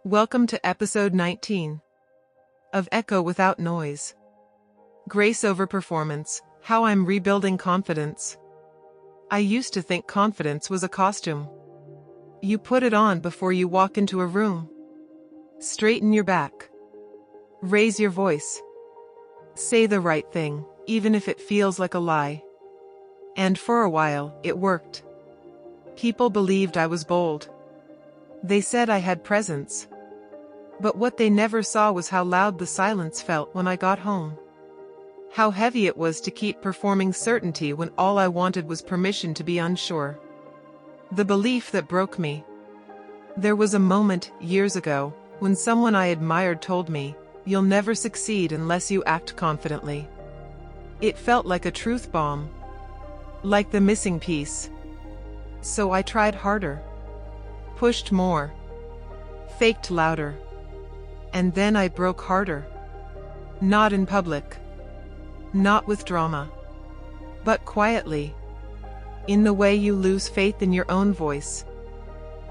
Welcome to episode 19 of Echo Without Noise. Grace over performance, how I'm rebuilding confidence. I used to think confidence was a costume. You put it on before you walk into a room. Straighten your back. Raise your voice. Say the right thing, even if it feels like a lie. And for a while, it worked. People believed I was bold. They said I had presence. But what they never saw was how loud the silence felt when I got home. How heavy it was to keep performing certainty when all I wanted was permission to be unsure. The belief that broke me. There was a moment, years ago, when someone I admired told me, "You'll never succeed unless you act confidently." It felt like a truth bomb. Like the missing piece. So I tried harder. Pushed more. Faked louder. And then I broke harder. Not in public. Not with drama. But quietly. In the way you lose faith in your own voice.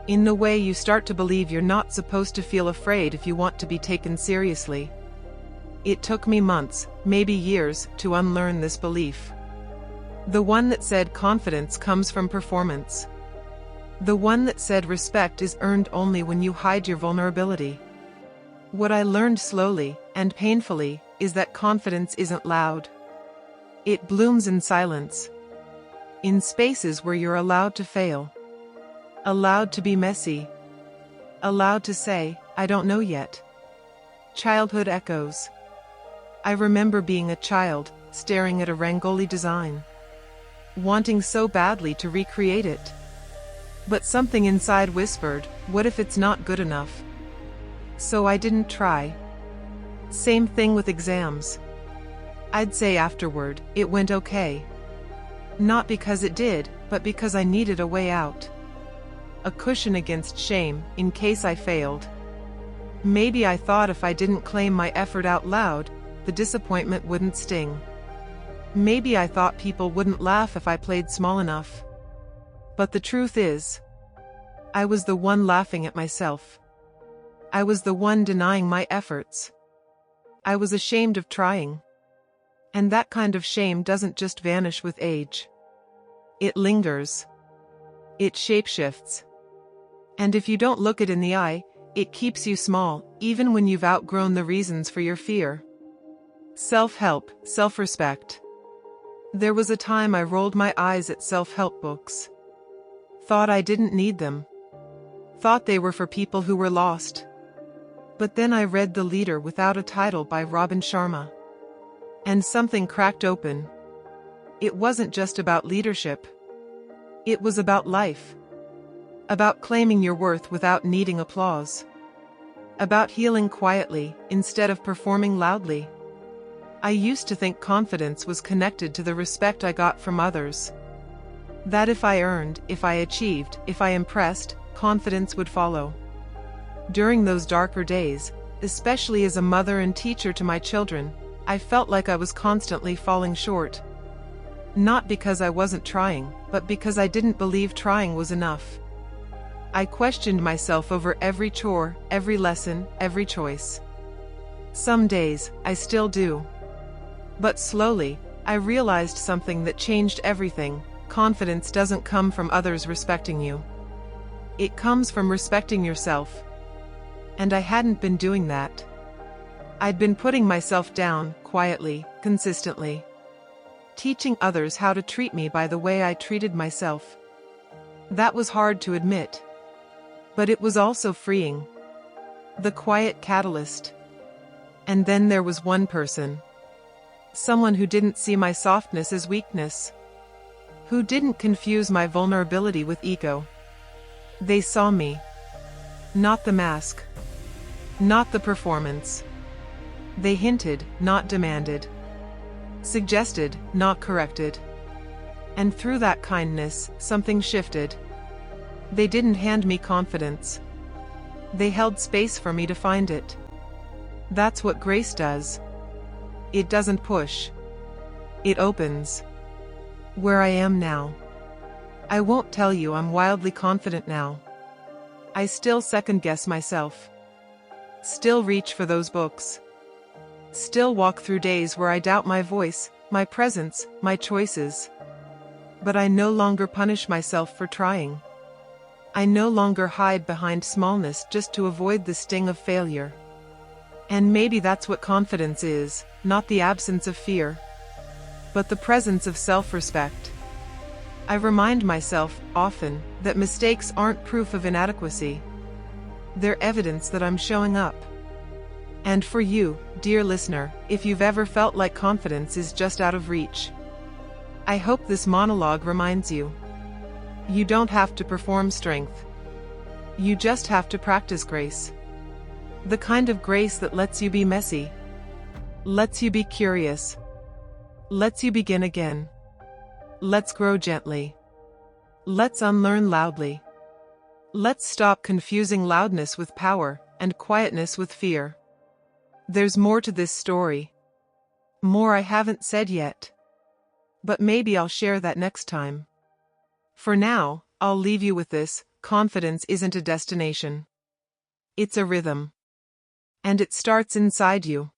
In the way you start to believe you're not supposed to feel afraid if you want to be taken seriously. It took me months, maybe years, to unlearn this belief. The one that said confidence comes from performance. The one that said respect is earned only when you hide your vulnerability. What I learned slowly, and painfully, is that confidence isn't loud. It blooms in silence. In spaces where you're allowed to fail. Allowed to be messy. Allowed to say, "I don't know yet." Childhood echoes. I remember being a child, staring at a Rangoli design. Wanting so badly to recreate it. But something inside whispered, "What if it's not good enough?" So I didn't try. Same thing with exams. I'd say afterward, "It went okay." Not because it did, but because I needed a way out. A cushion against shame, in case I failed. Maybe I thought if I didn't claim my effort out loud, the disappointment wouldn't sting. Maybe I thought people wouldn't laugh if I played small enough. But the truth is, I was the one laughing at myself. I was the one denying my efforts. I was ashamed of trying. And that kind of shame doesn't just vanish with age. It lingers. It shapeshifts. And if you don't look it in the eye, it keeps you small, even when you've outgrown the reasons for your fear. Self-help, self-respect. There was a time I rolled my eyes at self-help books. Thought I didn't need them. Thought they were for people who were lost. But then I read The Leader Without a Title by Robin Sharma. And something cracked open. It wasn't just about leadership. It was about life. About claiming your worth without needing applause. About healing quietly, instead of performing loudly. I used to think confidence was connected to the respect I got from others. That if I earned, if I achieved, if I impressed, confidence would follow. During those darker days, especially as a mother and teacher to my children, I felt like I was constantly falling short. Not because I wasn't trying, but because I didn't believe trying was enough. I questioned myself over every chore, every lesson, every choice. Some days, I still do. But slowly, I realized something that changed everything. Confidence doesn't come from others respecting you. It comes from respecting yourself. And I hadn't been doing that. I'd been putting myself down, quietly, consistently. Teaching others how to treat me by the way I treated myself. That was hard to admit. But it was also freeing. The quiet catalyst. And then there was one person. Someone who didn't see my softness as weakness. Who didn't confuse my vulnerability with ego. They saw me. Not the mask. Not the performance. They hinted, not demanded. Suggested, not corrected. And through that kindness, something shifted. They didn't hand me confidence. They held space for me to find it. That's what grace does. It doesn't push. It opens. Where I am now. I won't tell you I'm wildly confident now. I still second-guess myself. Still reach for those books. Still walk through days where I doubt my voice, my presence, my choices. But I no longer punish myself for trying. I no longer hide behind smallness just to avoid the sting of failure. And maybe that's what confidence is, not the absence of fear, but the presence of self-respect. I remind myself, often, that mistakes aren't proof of inadequacy. They're evidence that I'm showing up. And for you, dear listener, if you've ever felt like confidence is just out of reach, I hope this monologue reminds you. You don't have to perform strength. You just have to practice grace. The kind of grace that lets you be messy, lets you be curious, lets you begin again. Let's grow gently. Let's unlearn loudly. Let's stop confusing loudness with power and quietness with fear. There's more to this story. More I haven't said yet. But maybe I'll share that next time. For now, I'll leave you with this: confidence isn't a destination. It's a rhythm. And it starts inside you.